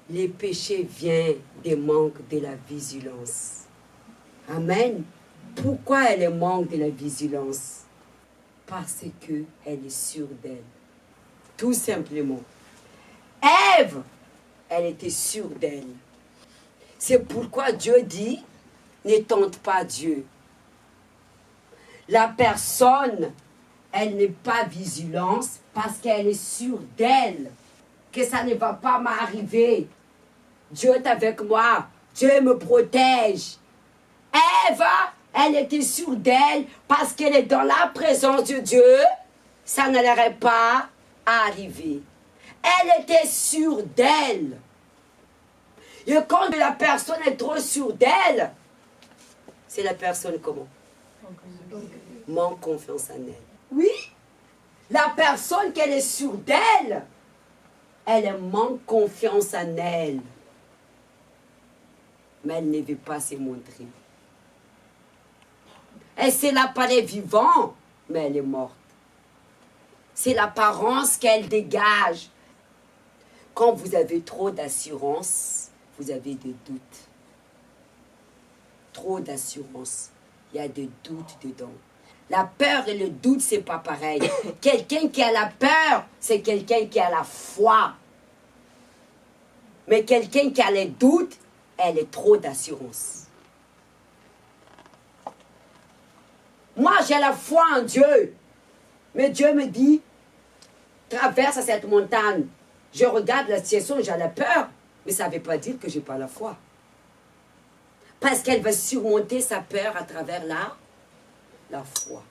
Les péchés viennent des manques de la vigilance. Amen. Pourquoi elle manque de la vigilance? Parce qu'elle est sûre d'elle. Tout simplement. Ève, elle était sûre d'elle. C'est pourquoi Dieu dit, ne tente pas Dieu. La personne, elle n'est pas vigilante parce qu'elle est sûre d'elle, que ça ne va pas m'arriver. Dieu est avec moi, Dieu me protège. Ève, elle était sûre d'elle parce qu'elle est dans la présence de Dieu, ça ne l'aurait pas arrivé. Elle était sûre d'elle. Et quand la personne est trop sûre d'elle, c'est la personne comment? Manque confiance en elle. Oui, la personne qu'elle est sûre d'elle, elle manque confiance en elle. Mais elle ne veut pas se montrer. Elle c'est l'appareil vivant, mais elle est morte. C'est l'apparence qu'elle dégage. Quand vous avez trop d'assurance, vous avez des doutes. Trop d'assurance, il y a des doutes dedans. La peur et le doute, c'est pas pareil. Quelqu'un qui a la peur, c'est quelqu'un qui a la foi. Mais quelqu'un qui a les doutes, elle est trop d'assurance. Moi, j'ai la foi en Dieu. Mais Dieu me dit, traverse cette montagne. Je regarde la situation, j'ai la peur. Mais ça ne veut pas dire que je n'ai pas la foi. Parce qu'elle va surmonter sa peur à travers la foi.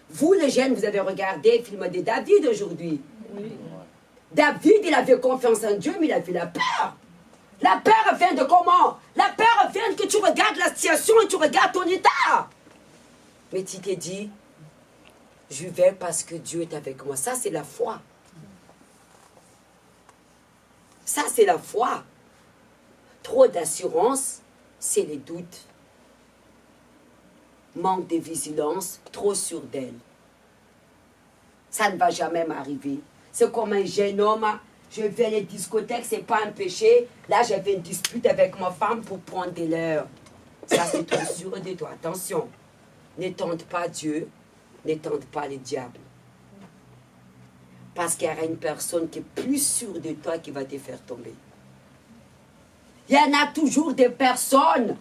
Vous, les jeunes, vous avez regardé le film de David aujourd'hui. Oui. David, il avait confiance en Dieu, mais il avait la peur. La peur vient de comment? La peur vient que tu regardes la situation et tu regardes ton état. Mais tu t'es dit, je vais parce que Dieu est avec moi. Ça, c'est la foi. Ça, c'est la foi. Trop d'assurance, c'est les doutes. Manque de vigilance, trop sûr d'elle. Ça ne va jamais m'arriver. C'est comme un jeune homme, je vais à les discothèques, c'est pas un péché. Là, j'avais une dispute avec ma femme pour prendre de l'heure. Ça, c'est trop sûr de toi. Attention, ne tente pas Dieu, ne tente pas le diable. Parce qu'il y aura une personne qui est plus sûre de toi qui va te faire tomber. Il y en a toujours des personnes.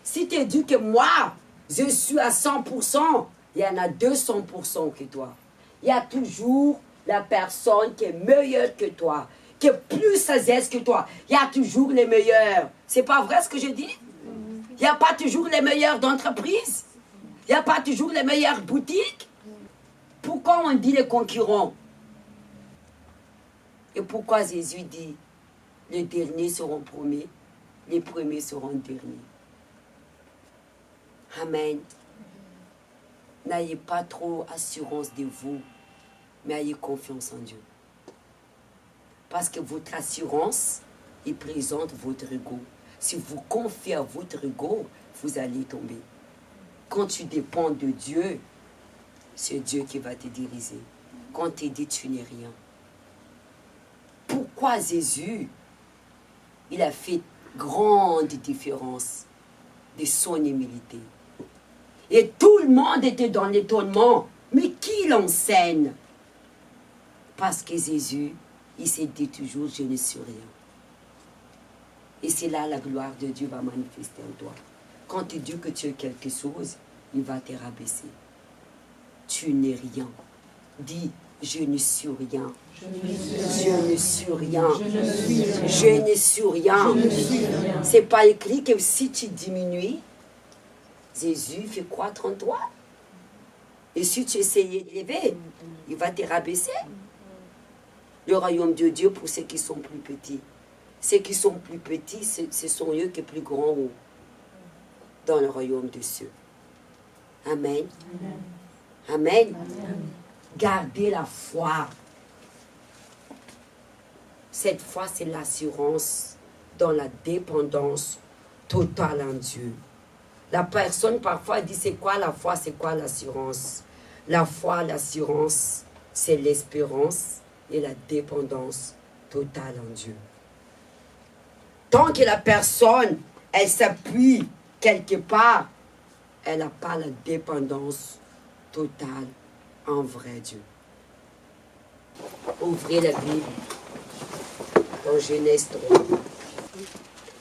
Si tu dis que moi, je suis à 100%, il y en a 200% que toi. Il y a toujours la personne qui est meilleure que toi, qui est plus sagesse que toi. Il y a toujours les meilleurs. C'est pas vrai ce que je dis? Il n'y a pas toujours les meilleurs d'entreprise. Il n'y a pas toujours les meilleures boutiques. Pourquoi on dit les concurrents? Et pourquoi Jésus dit, les derniers seront premiers, les premiers seront derniers? Amen. N'ayez pas trop assurance de vous, mais ayez confiance en Dieu. Parce que votre assurance, il présente votre ego. Si vous confiez à votre ego, vous allez tomber. Quand tu dépends de Dieu, c'est Dieu qui va te diriger. Quand tu dis tu n'es rien. Pourquoi Jésus, il a fait grande différence de son humilité? Et tout le monde était dans l'étonnement. Mais qui l'enseigne? Parce que Jésus, il s'est dit toujours, je ne suis rien. Et c'est là la gloire de Dieu va manifester en toi. Quand tu dis que tu es quelque chose, il va te rabaisser. Tu n'es rien. Dis, je ne suis rien. Je ne suis rien. Je ne suis rien. C'est pas écrit que si tu diminues, Jésus fait croître en toi. Et si tu essayes d'élever, il va te rabaisser. Le royaume de Dieu pour ceux qui sont plus petits. Ceux qui sont plus petits, ce sont eux qui sont plus grands dans le royaume de cieux. Amen. Amen. Gardez la foi. Cette foi, c'est l'assurance dans la dépendance totale en Dieu. La personne parfois dit, c'est quoi la foi, c'est quoi l'assurance? La foi, l'assurance, c'est l'espérance et la dépendance totale en Dieu. Tant que la personne, elle s'appuie quelque part, elle n'a pas la dépendance totale en vrai Dieu. Ouvrez la Bible dans Genèse 3.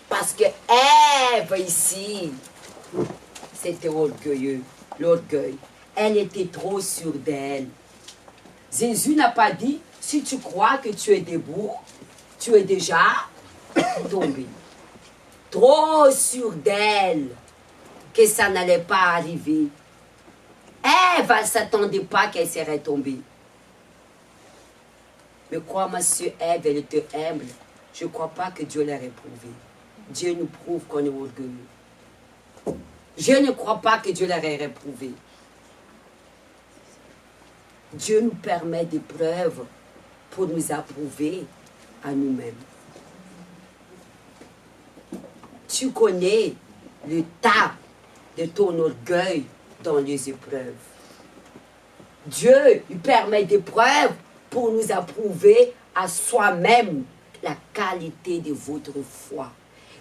Parce que Ève ici, c'était orgueilleux, l'orgueil. Elle était trop sûre d'elle. Jésus n'a pas dit, si tu crois que tu es debout, tu es déjà tombé. Trop sûre d'elle que ça n'allait pas arriver. Ève, elle ne s'attendait pas qu'elle serait tombée. Mais crois-moi, si Ève, elle était humble, je ne crois pas que Dieu l'ait réprouvée. Dieu nous prouve qu'on est orgueilleux. Je ne crois pas que Dieu l'aurait réprouvé. Dieu nous permet des preuves pour nous approuver à nous-mêmes. Tu connais le tas de ton orgueil dans les épreuves. Dieu lui permet des preuves pour nous approuver à soi-même la qualité de votre foi.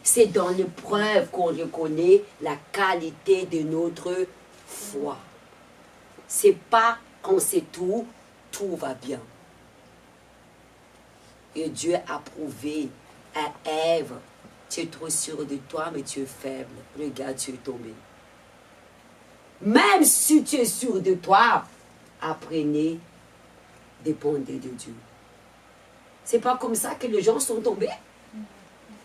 C'est dans l'épreuve qu'on reconnaît la qualité de notre foi. C'est pas quand c'est tout, tout va bien. Et Dieu a prouvé à Ève, tu es trop sûr de toi, mais tu es faible. Regarde, tu es tombé. Même si tu es sûr de toi, apprenez, dépendez de Dieu. C'est pas comme ça que les gens sont tombés.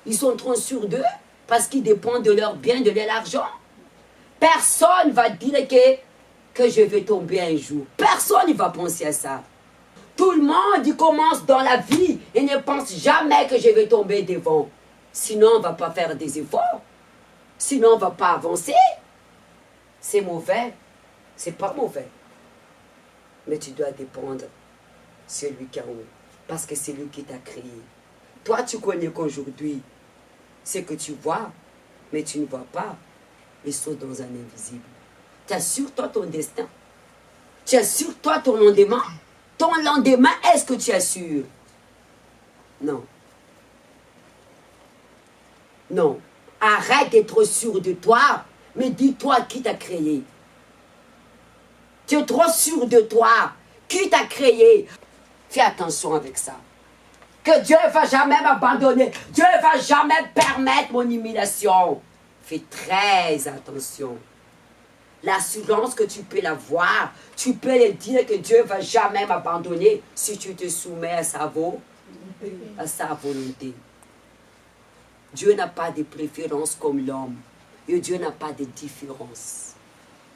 Ils sont trop sûrs d'eux parce qu'ils dépendent de leur bien, de leur argent. Personne ne va dire que je vais tomber un jour. Personne ne va penser à ça. Tout le monde il commence dans la vie et ne pense jamais que je vais tomber devant. Sinon, on ne va pas faire des efforts. Sinon, on ne va pas avancer. C'est mauvais. C'est pas mauvais. Mais tu dois dépendre de celui qui est en haut. Parce que c'est lui qui t'a créé. Toi, tu connais qu'aujourd'hui, ce que tu vois, mais tu ne vois pas les choses dans un invisible. Tu assures toi ton destin. Tu assures toi ton lendemain. Ton lendemain, est-ce que tu assures? Non. Non. Arrête d'être sûr de toi, mais dis-toi qui t'a créé. Tu es trop sûr de toi. Qui t'a créé? Fais attention avec ça. Que Dieu ne va jamais m'abandonner. Dieu ne va jamais permettre mon humiliation. Fais très attention. L'assurance que tu peux l'avoir, tu peux le dire que Dieu ne va jamais m'abandonner si tu te soumets à sa volonté. Dieu n'a pas de préférence comme l'homme. Et Dieu n'a pas de différence.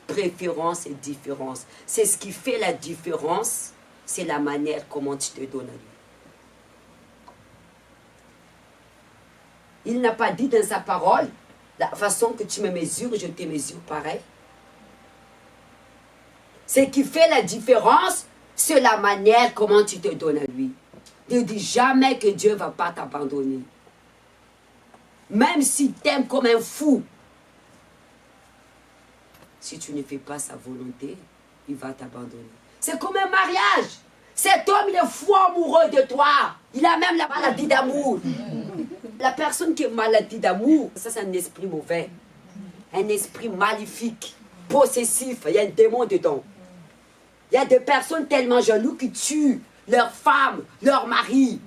Préférence et différence. C'est ce qui fait la différence, c'est la manière comment tu te donnes à lui. Il n'a pas dit dans sa parole, la façon que tu me mesures, je te mesure pareil. Ce qui fait la différence, c'est la manière comment tu te donnes à lui. Ne dis jamais que Dieu ne va pas t'abandonner. Même s'il t'aime comme un fou, si tu ne fais pas sa volonté, il va t'abandonner. C'est comme un mariage. Cet homme, il est fou amoureux de toi. Il a même la maladie d'amour. La personne qui est maladie d'amour, ça c'est un esprit mauvais. Un esprit maléfique, possessif. Il y a un démon dedans. Il y a des personnes tellement jalouses qui tuent leur femme, leur mari.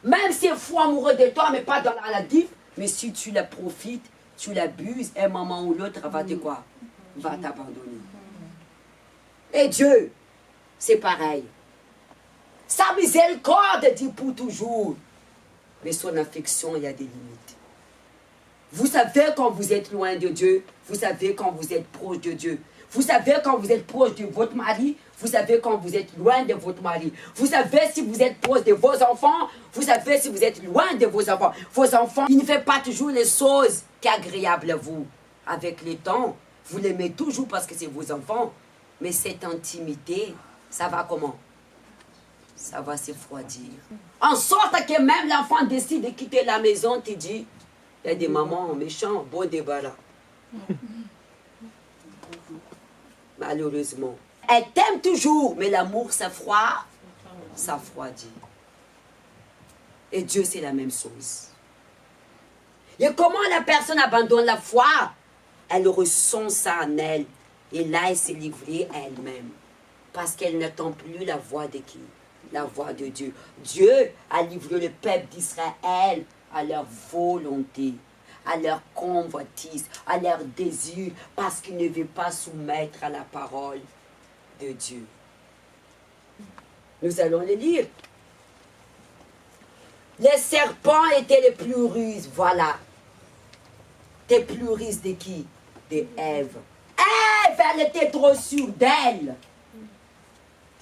Même si elle est fou amoureux de toi, mais pas dans la maladie, mais si tu la profites, tu l'abuses, un moment ou l'autre, va te quoi? Va t'abandonner. Et Dieu, c'est pareil. Sa miséricorde dit pour toujours. Mais son affection, il y a des limites. Vous savez quand vous êtes loin de Dieu, vous savez quand vous êtes proche de Dieu. Vous savez quand vous êtes proche de votre mari, vous savez quand vous êtes loin de votre mari. Vous savez si vous êtes proche de vos enfants, vous savez si vous êtes loin de vos enfants. Vos enfants, ils ne font pas toujours les choses qui sont agréables à vous. Avec le temps, vous l'aimez toujours parce que c'est vos enfants. Mais cette intimité, ça va comment? Ça va s'effroidir. En sorte que même l'enfant décide de quitter la maison, tu dis, il y a des mamans méchantes, bon débarras. Malheureusement. Elle t'aime toujours, mais l'amour s'affroidit. Et Dieu, c'est la même chose. Et comment la personne abandonne la foi? Elle ressent ça en elle. Et là, elle s'est livrée à elle-même. Parce qu'elle n'attend plus la voix de qui? La voix de Dieu. Dieu a livré le peuple d'Israël à leur volonté, à leur convoitise, à leur désir, parce qu'ils ne veulent pas soumettre à la parole de Dieu. Nous allons le lire. Les serpents étaient les plus ruses, voilà. Les plus ruses de qui? De Ève. Ève, elle était trop sûre d'elle.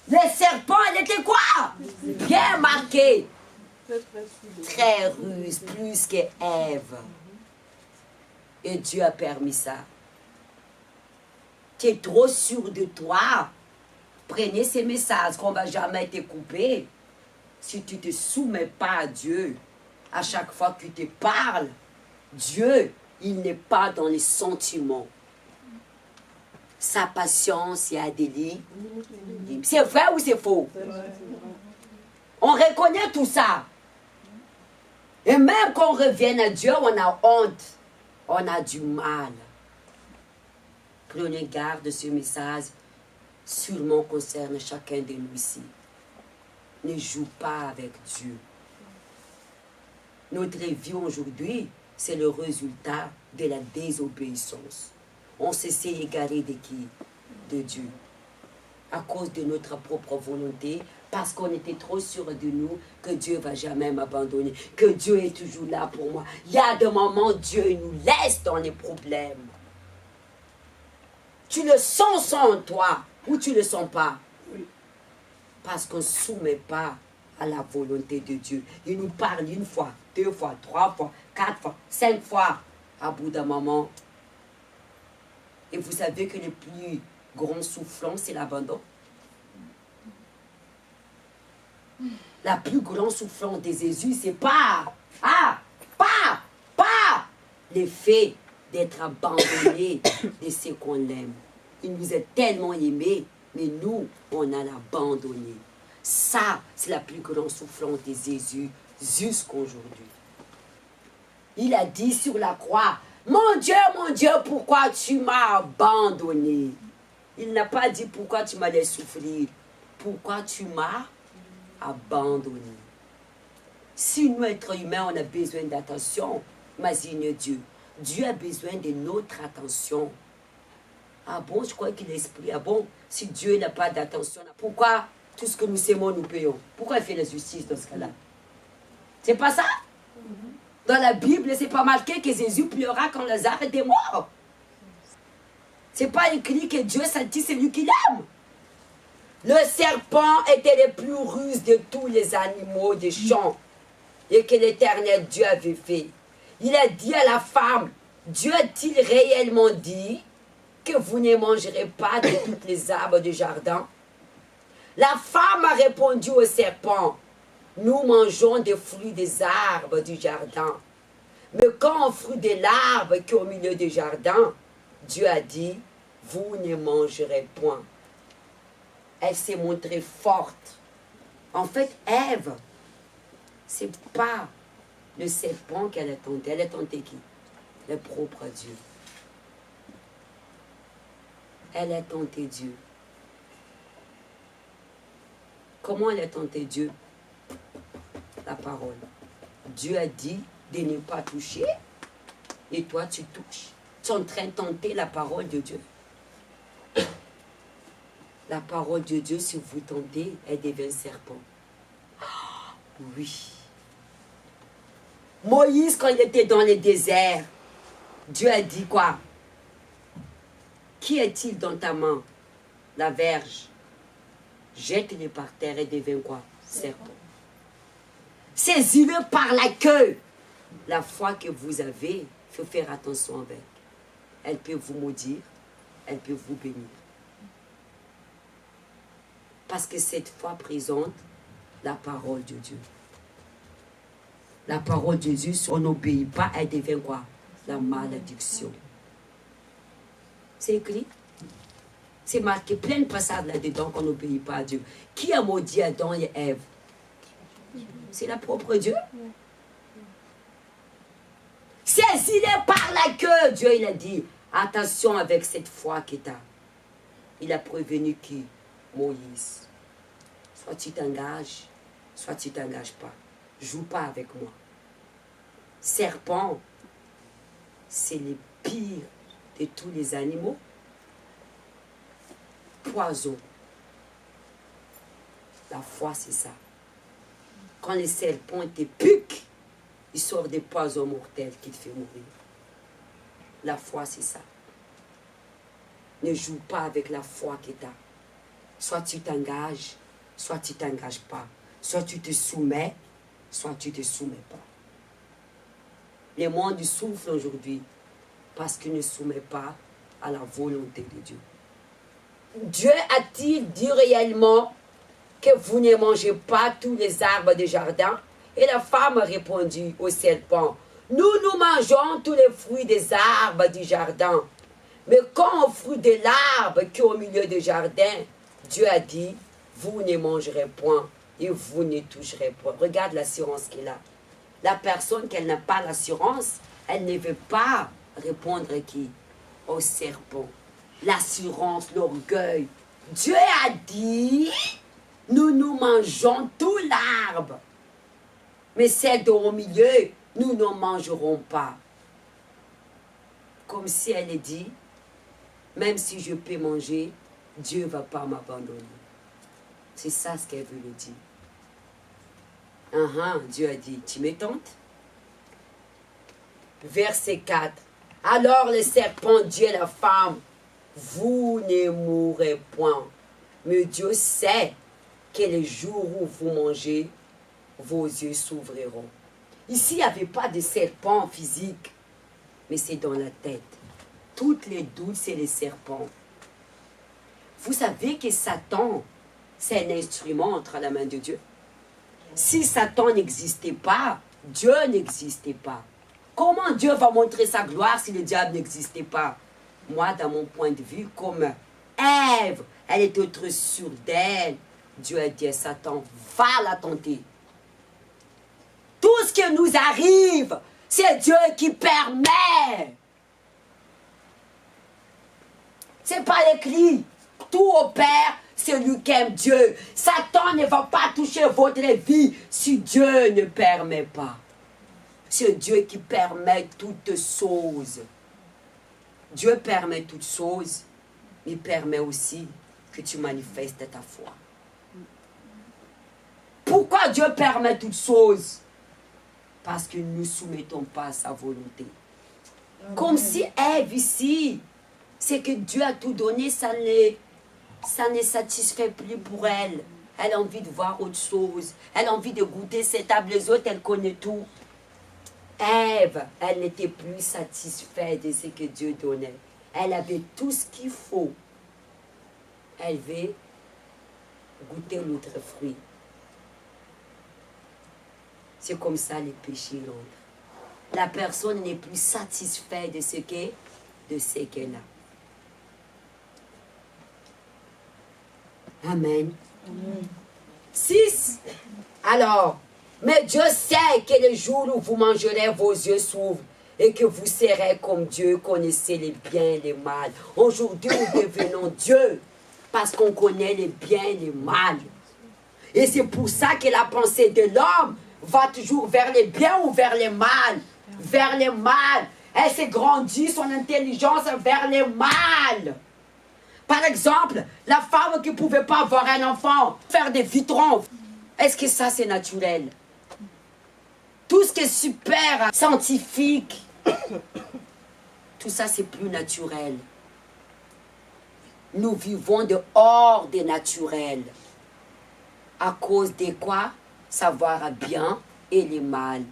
Les serpents, elle était quoi? Bien marquée. Très ruse, plus que Ève. Et Dieu a permis ça. Tu es trop sûr de toi. Prenez ces messages qu'on ne va jamais te couper. Si tu ne te soumets pas à Dieu, à chaque fois que tu te parles, Dieu, il n'est pas dans les sentiments. Sa patience et Adélie. C'est vrai ou c'est faux? On reconnaît tout ça. Et même quand on revient à Dieu, on a honte. On a du mal. Prenez garde de ce message. Sûrement concerne chacun de nous ici. Ne joue pas avec Dieu. Notre vie aujourd'hui, c'est le résultat de la désobéissance. On s'est égaré de qui? De Dieu. À cause de notre propre volonté, parce qu'on était trop sûr de nous que Dieu ne va jamais m'abandonner, que Dieu est toujours là pour moi. Il y a des moments, Dieu nous laisse dans les problèmes. Tu le sens en toi ou tu ne le sens pas? Parce qu'on ne soumet pas à la volonté de Dieu. Il nous parle une fois, 2 fois, 3 fois, 4 fois, 5 fois. À bout d'un moment. Et vous savez que le plus grand soufflant, c'est l'abandon. La plus grande souffrance de Jésus, c'est pas l'effet d'être abandonné de ce qu'on aime. Il nous a tellement aimés, mais nous, on a l'abandonné. Ça, c'est la plus grande souffrance de Jésus jusqu'aujourd'hui. Il a dit sur la croix, mon Dieu, pourquoi tu m'as abandonné? Il n'a pas dit pourquoi tu m'as laissé souffrir. Pourquoi tu m'as abandonné? Si nous, êtres humains, on a besoin d'attention, imagine Dieu. Dieu a besoin de notre attention. Ah bon, je crois qu'il est esprit. Ah bon, si Dieu n'a pas d'attention, pourquoi tout ce que nous aimons, nous payons? Pourquoi il fait la justice dans ce cas-là? C'est pas ça? Dans la Bible, c'est pas marqué que Jésus pleura quand Lazare était mort. C'est pas écrit que Dieu sentit celui qu'il aime. Le serpent était le plus ruse de tous les animaux des champs et que l'Éternel Dieu avait fait. Il a dit à la femme, Dieu a-t-il réellement dit que vous ne mangerez pas de toutes les arbres du jardin? La femme a répondu au serpent, nous mangeons des fruits des arbres du jardin. Mais quand on fruit de l'arbre qui est au milieu du jardin, Dieu a dit, vous ne mangerez point. Elle s'est montrée forte. En fait, Ève, c'est pas le serpent qu'elle a tenté. Elle a tenté qui? Le propre Dieu. Elle a tenté Dieu. Comment elle a tenté Dieu? La parole. Dieu a dit de ne pas toucher, et toi tu touches. Tu es en train de tenter la parole de Dieu. La parole de Dieu, si vous tentez, elle devient serpent. Oui. Moïse, quand il était dans le désert, Dieu a dit quoi? Qui est-il dans ta main? La verge. Jette-le par terre et devient quoi? Serpent. Saisis-le par la queue. La foi que vous avez, il faut faire attention avec. Elle peut vous maudire, elle peut vous bénir. Parce que cette foi présente la parole de Dieu. La parole de Dieu, si on n'obéit pas, elle devient quoi? La malédiction. C'est écrit. C'est marqué plein de passages là-dedans qu'on n'obéit pas à Dieu. Qui a maudit Adam et Ève? C'est le propre Dieu. Saisis-les par la queue. Dieu, il a dit, attention avec cette foi que tu as. Il a prévenu qui? Moïse. Soit tu t'engages, soit tu ne t'engages pas. Joue pas avec moi. Serpent, c'est le pire de tous les animaux. Poison. La foi, c'est ça. Quand les serpents te piquent, ils sortent des poisons mortels qui te font mourir. La foi, c'est ça. Ne joue pas avec la foi que tu as. Soit tu t'engages, soit tu ne t'engages pas. Soit tu te soumets, soit tu ne te soumets pas. Le monde souffre aujourd'hui parce qu'il ne soumet pas à la volonté de Dieu. Dieu a-t-il dit réellement que vous ne mangez pas tous les arbres du jardin? Et la femme a répondu au serpent, nous mangeons tous les fruits des arbres du jardin. Mais quand au fruit de l'arbre qui est au milieu du jardin, Dieu a dit, vous ne mangerez point et vous ne toucherez point. Regarde l'assurance qu'il a. La personne qui n'a pas l'assurance, elle ne veut pas répondre à qui? Au serpent. L'assurance, l'orgueil. Dieu a dit, nous mangeons tout l'arbre. Mais celle au milieu, nous ne mangerons pas. Comme si elle dit, même si je peux manger, Dieu ne va pas m'abandonner. C'est ça ce qu'elle veut le dire. Dieu a dit, tu me tentes? Verset 4. Alors le serpent dit à la femme, vous ne mourrez point. Mais Dieu sait que le jour où vous mangez, vos yeux s'ouvriront. Ici, il n'y avait pas de serpent physique, mais c'est dans la tête. Toutes les doutes, c'est les serpents. Vous savez que Satan, c'est un instrument entre la main de Dieu. Si Satan n'existait pas, Dieu n'existait pas. Comment Dieu va montrer sa gloire si le diable n'existait pas? Moi, dans mon point de vue, comme Ève, elle était trop sûre d'elle, Dieu a dit à Satan, va la tenter. Tout ce qui nous arrive, c'est Dieu qui permet. C'est pas écrit. Tout opère, c'est lui qui aime Dieu. Satan ne va pas toucher votre vie si Dieu ne permet pas. C'est Dieu qui permet toutes choses. Dieu permet toutes choses, mais il permet aussi que tu manifestes ta foi. Pourquoi Dieu permet toutes choses? Parce que nous ne soumettons pas à sa volonté. Comme si Ève ici, c'est que Dieu a tout donné, ça ne satisfait plus pour elle. Elle a envie de voir autre chose. Elle a envie de goûter cette table. Les autres, elle connaît tout. Ève, elle n'était plus satisfaite de ce que Dieu donnait. Elle avait tout ce qu'il faut. Elle veut goûter l'autre fruit. C'est comme ça les péchés rentrent. La personne n'est plus satisfaite de ce qu'elle a. Amen. 6. Alors, mais Dieu sait que le jour où vous mangerez, vos yeux s'ouvrent et que vous serez comme Dieu, connaissez les biens et les mal. Aujourd'hui, nous devenons Dieu parce qu'on connaît les biens et les mal. Et c'est pour ça que la pensée de l'homme va toujours vers les biens ou vers les mal. Vers les mal. Elle s'est grandie, son intelligence vers les mal. Par exemple, la femme qui ne pouvait pas avoir un enfant, faire des vitrons. Est-ce que ça, c'est naturel? Tout ce qui est super scientifique, tout ça, c'est plus naturel. Nous vivons dehors des naturels. À cause de quoi? Savoir à bien et les mal.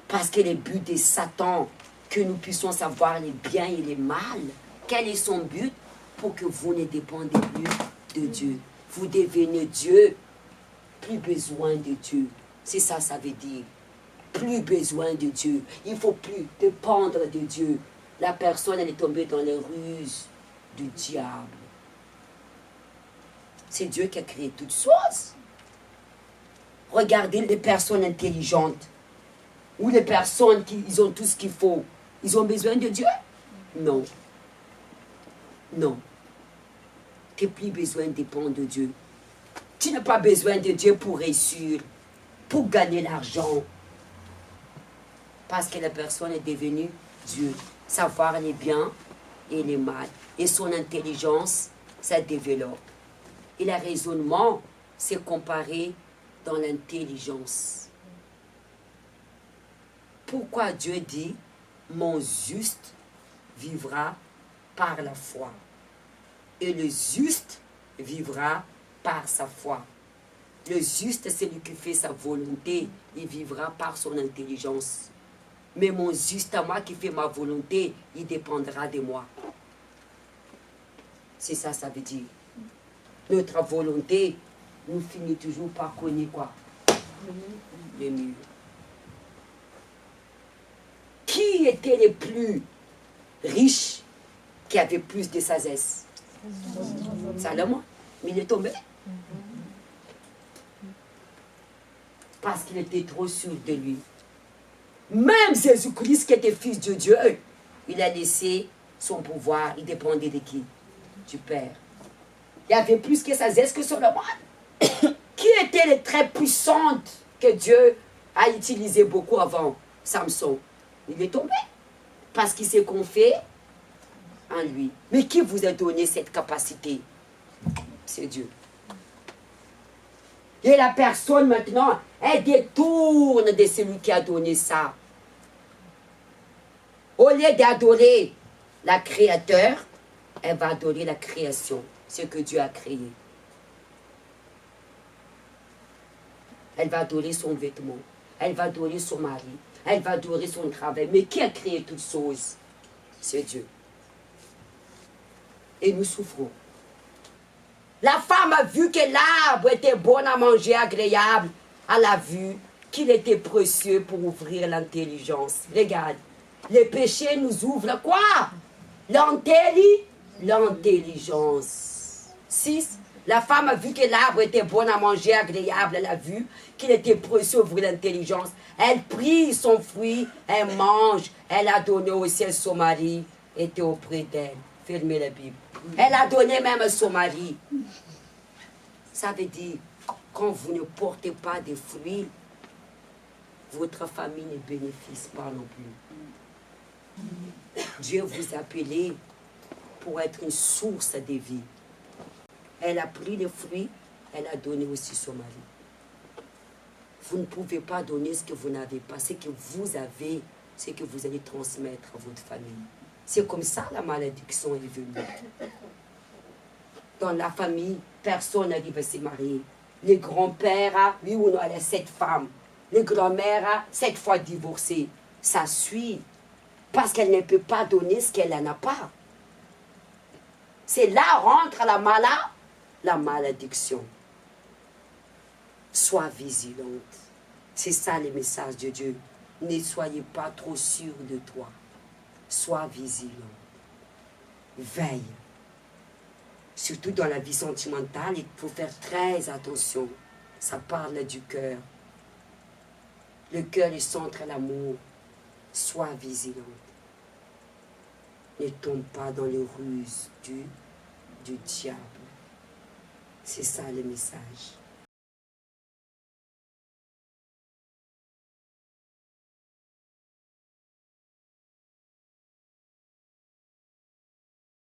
Parce que le but de Satan, que nous puissions savoir les biens et les mal. Quel est son but? Pour que vous ne dépendez plus de Dieu. Vous devenez Dieu. Plus besoin de Dieu. C'est ça, ça veut dire. Plus besoin de Dieu. Il ne faut plus dépendre de Dieu. La personne, elle est tombée dans les ruses du diable. C'est Dieu qui a créé toutes choses. Regardez les personnes intelligentes. Ou les personnes qui ils ont tout ce qu'il faut. Ils ont besoin de Dieu? Non. Non. Tes plus besoins dépendent de Dieu. Tu n'as pas besoin de Dieu pour réussir, pour gagner l'argent. Parce que la personne est devenue Dieu. Savoir les biens et les mal. Et son intelligence, ça développe. Et le raisonnement, c'est comparé dans l'intelligence. Pourquoi Dieu dit, mon juste vivra par la foi. Et le juste vivra par sa foi. Le juste, c'est celui qui fait sa volonté. Il vivra par son intelligence. Mais mon juste à moi qui fait ma volonté, il dépendra de moi. C'est ça, ça veut dire. Notre volonté, nous finit toujours par cogner quoi? Le mur. Qui était le plus riche, qui avait plus de sagesse? Salomon. Mais il est tombé. Parce qu'il était trop sûr de lui. Même Jésus-Christ, qui était fils de Dieu, il a laissé son pouvoir. Il dépendait de qui? Du Père. Il y avait plus que sagesse que Salomon. Qui était les très puissantes que Dieu a utilisé beaucoup avant? Samson. Il est tombé. Parce qu'il s'est confié en lui. Mais qui vous a donné cette capacité? C'est Dieu. Et la personne maintenant, elle détourne de celui qui a donné ça. Au lieu d'adorer la créateur, elle va adorer la création, ce que Dieu a créé. Elle va adorer son vêtement, elle va adorer son mari, elle va adorer son travail. Mais qui a créé toutes choses? C'est Dieu. Et nous souffrons. La femme a vu que l'arbre était bon à manger, agréable. Elle a vu qu'il était précieux pour ouvrir l'intelligence. Regarde, les péchés nous ouvrent quoi? L'intelligence. 6. La femme a vu que l'arbre était bon à manger, agréable. Elle a vu qu'il était précieux pour ouvrir l'intelligence. Elle prit son fruit, elle mange. Elle a donné aussi à son mari, était auprès d'elle. Fermez la Bible. Elle a donné même à son mari. Ça veut dire, quand vous ne portez pas de fruits, votre famille ne bénéficie pas non plus. Dieu vous a appelé pour être une source de vie. Elle a pris les fruits, elle a donné aussi son mari. Vous ne pouvez pas donner ce que vous n'avez pas. Ce que vous avez, c'est que vous allez transmettre à votre famille. C'est comme ça la malédiction est venue. Dans la famille, personne n'arrive à se marier. Les grands-pères, lui ou non, elle a 7 femmes. Les grands-mères, 7 fois divorcées. Ça suit. Parce qu'elle ne peut pas donner ce qu'elle n'en a pas. C'est là rentre la malédiction. Sois vigilante. C'est ça le message de Dieu. Ne soyez pas trop sûr de toi. Sois vigilant. Veille. Surtout dans la vie sentimentale, il faut faire très attention. Ça parle du cœur. Le cœur est centre à l'amour. Sois vigilante. Ne tombe pas dans les ruses du diable. C'est ça le message.